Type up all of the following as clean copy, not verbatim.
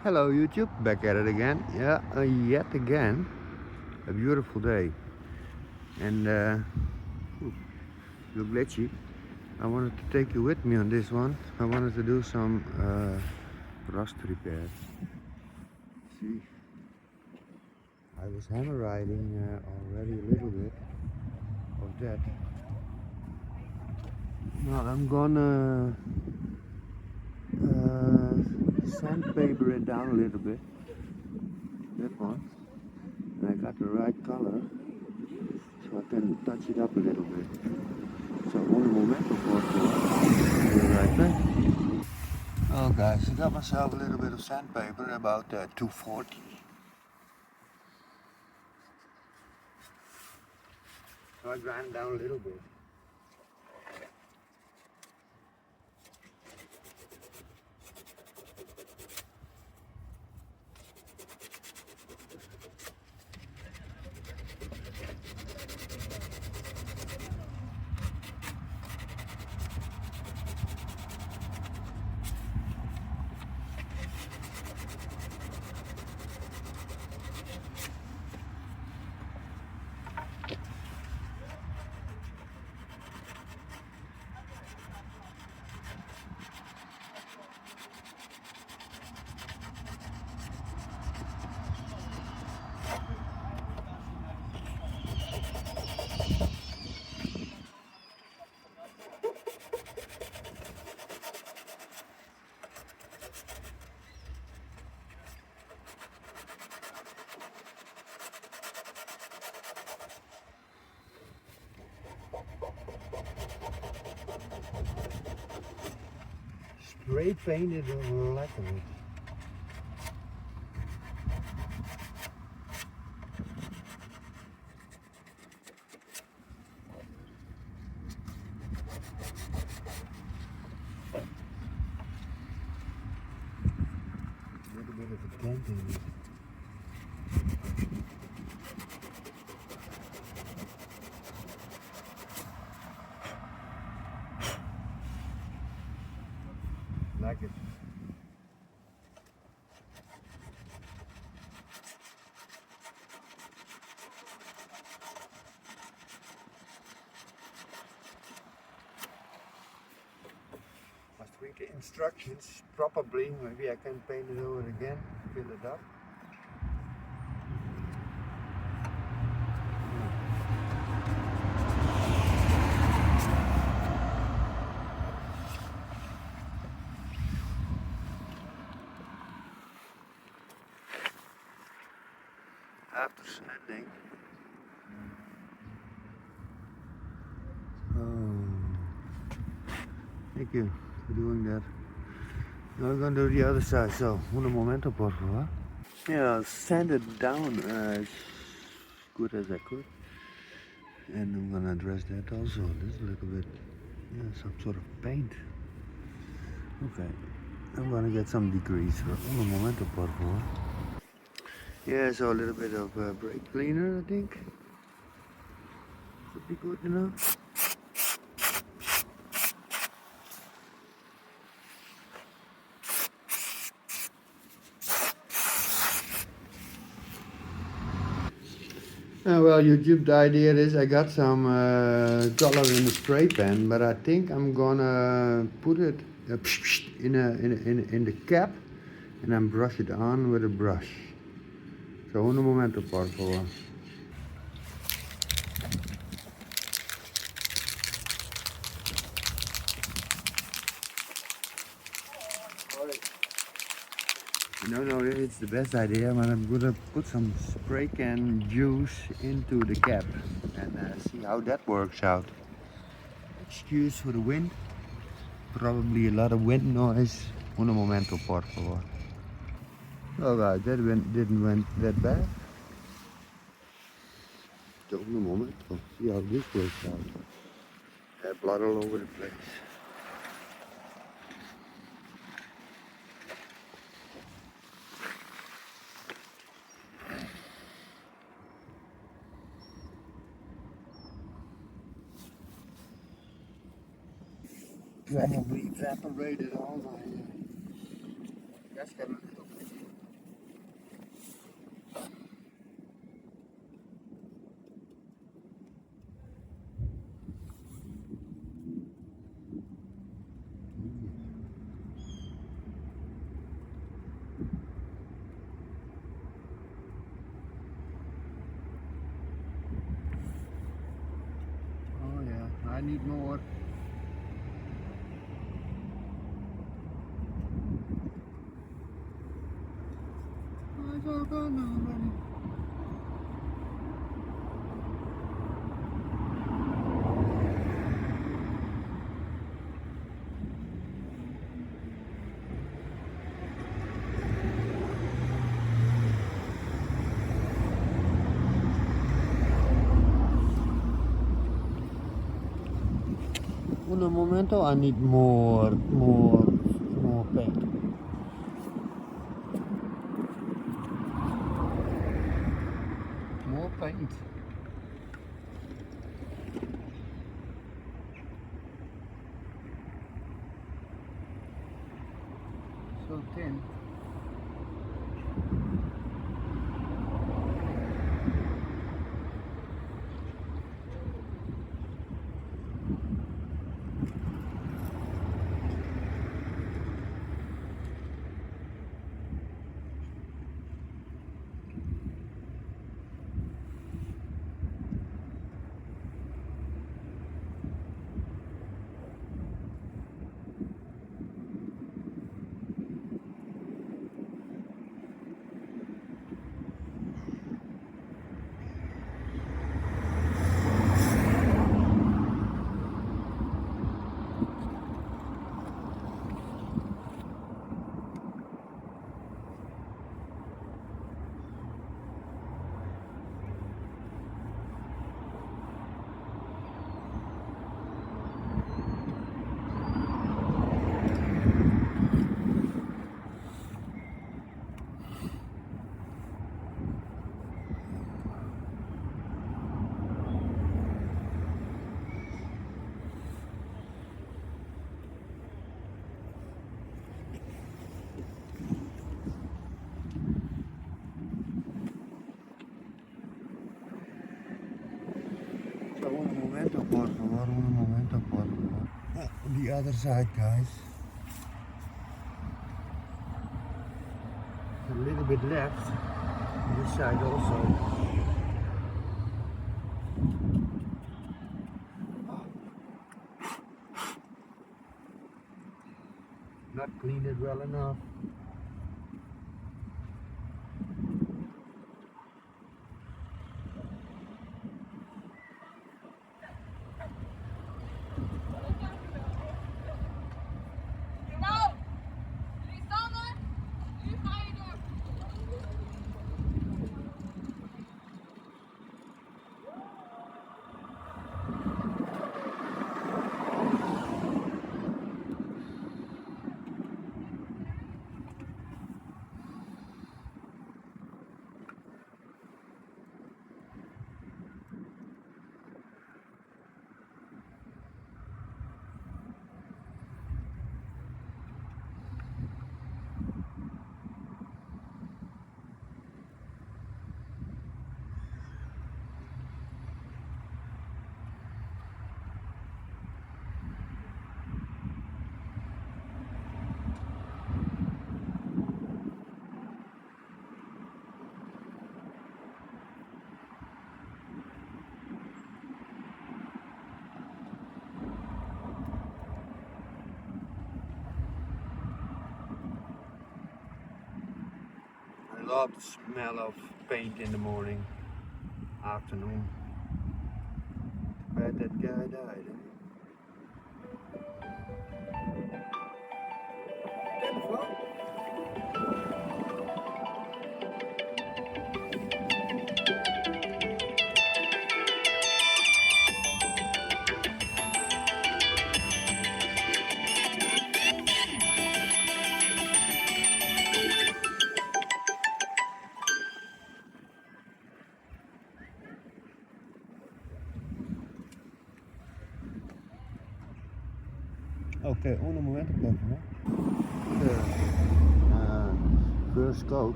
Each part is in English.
Hello YouTube, back at it again. Yeah, yet again, a beautiful day. And you're glitchy. I wanted to take you with me on this one. I wanted to do some rust repairs. See, I was hammer riding already a little bit of that. Now I'm gonna sandpaper it down a little bit. That one. And I got the right color, so I can touch it up a little bit. So one moment before I'll be right back. Oh guys, I got myself a little bit of sandpaper, about 240. So I grind down a little bit. Spray painted like it. A little bit of a dent in it. Like it. Must read the instructions properly. Maybe I can paint it over again, fill it up. After sanding. Thank you for doing that. Now we're gonna do the other side, so un momento por favor. Yeah, sand it down as good as I could. And I'm gonna address that also. This little bit, yeah, some sort of paint. Okay, I'm gonna get some degrees for un momento por favor. Yeah, so a little bit of brake cleaner, I think. Should be good enough. Well, YouTube, the idea is I got some color in the spray pen, but I think I'm gonna put it in the cap and then brush it on with a brush. So un momento por favor. No, it's the best idea, but I'm gonna put some spray can juice into the cap and see how that works out. Excuse for the wind, probably a lot of wind noise. Un momento por favor. Oh guys, that didn't went that bad. So un momento, see how this works out. I have blood all over the place. Probably evaporated all my gas cabin a little bit. Un momento, I need more paint. More paint. So thin. Un momento, por favor, un momento, por favor. The other side, guys. A little bit left. This side also. Not clean it well enough. I love the smell of paint in the morning, afternoon. Too bad that guy died. Okay, un momento, por favor. First coat.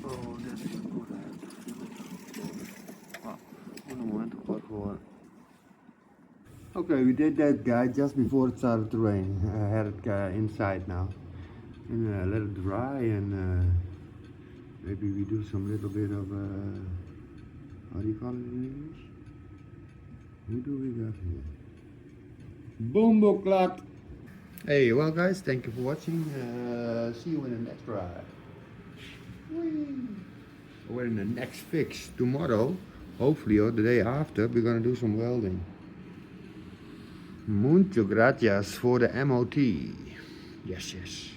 Oh, that is good. I have to fill it. Wow, un momento, por favor. Okay, we did that, guy, just before it started to rain. I had it inside now. And let it dry, and maybe we do some little bit of, how do you call it in English? Who do we got here? Boomboklak. Hey, well guys, thank you for watching. See you in the next ride. Or in the next fix tomorrow, hopefully, or the day after, we're gonna do some welding. Mucho gracias for the MOT. Yes, yes.